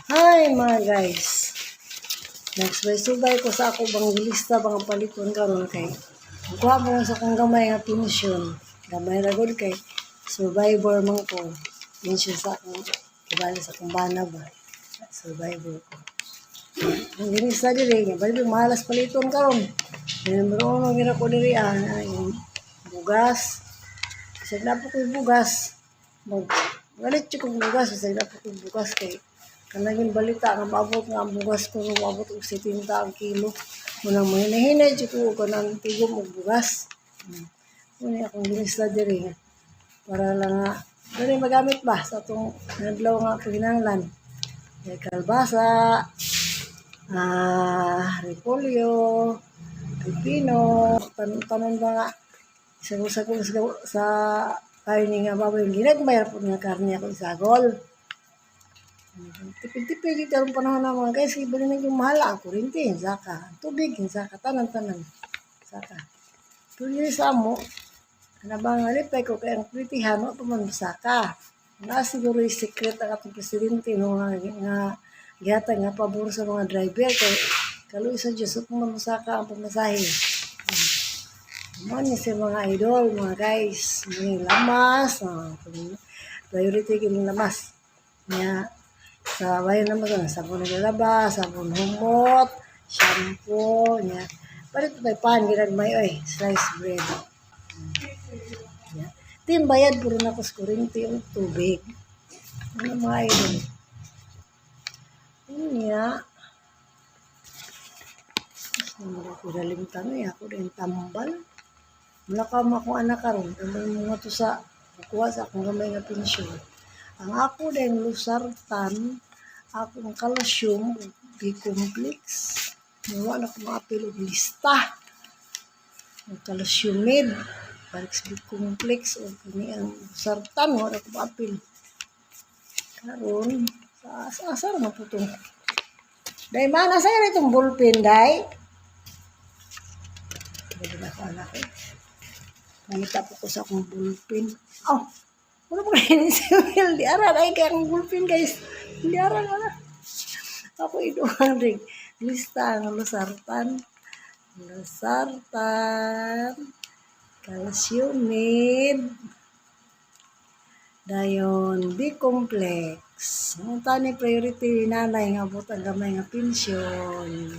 Hi mga guys. Nagsubay-subay ko sa ako bang lista bang palikon karon kay. Kuha mo sa kong gamay nga pensyon. Gamay ra gud kay survivor man ko. Pensyon sa akong kibali sa akong bana ba. Survivor ko. Ang ginisa diri nga bali malas paliton karon. Numero 1 gira ko diri yung bugas. Kasi dapat ko bugas. Galit ko bugas kasi dapat ko bugas kay kanaging balita nga maabot nga ang bugas ko maabot og 70 ang kilo. Muna mo hinahinay jud ko kanang tigom og bugas. Muna akong ginisa diri para lang nga diri magamit ba sa atong adlaw nga paginahanglan. Kay kalbasa, repolyo, pipino, tanon ba nga sa karne nga baboy ginagmay po nga karne ako isagol. Tipid-tipid dito ang panahon na mga guys, iba na yung mahal ang kurinti, saka, tubig, saka, tanan-tanan, saka. Tuloy sa mo, anabang alipay ko kaya ang kritihan, o paman saka. Na siguro yung secret ang atong presidente, no, nga gihata nga pabor sa mga driver, kay kaluy sa Diyos, o paman saka ang pamasahe. Ano si mga idol, mga guys, may lamas, priority yung lamas. Nga, sa bayan naman sabon naglalaba, sabon humot, shampoo, nya. Palit may pan ginagmay oy, sliced bread. Yeah. Tin bayad puro na ko sa kuryente o tubig. Ano mga idol? Nya. Wala ko dalimtan eh, ako din tambal. Wala ka mo akong anak karon, kung mga to sa kukuha sa akong gamay nga pensyon. Ang ako din lusartan, akong calcium, B-complex. Wala ko maapil og lista. Ang calciumid, balik sa B-complex, o kini ang lusartan, wala ko maapil. Karon, sa asar na po ito. Day, mana sa'yo itong bullpen, day? Hindi na ako anak eh. Nanita po ko sa akong bullpen. Oh! Wala ko rin si Will. Di aran ay kaya akong bullpen guys. Di aran wala. Ako iduang rin. Lista ang lusartan. Lusartan. Calciumid. Dayon B-complex. Ang tani priority nanay nga abot ang gamay nga pensyon.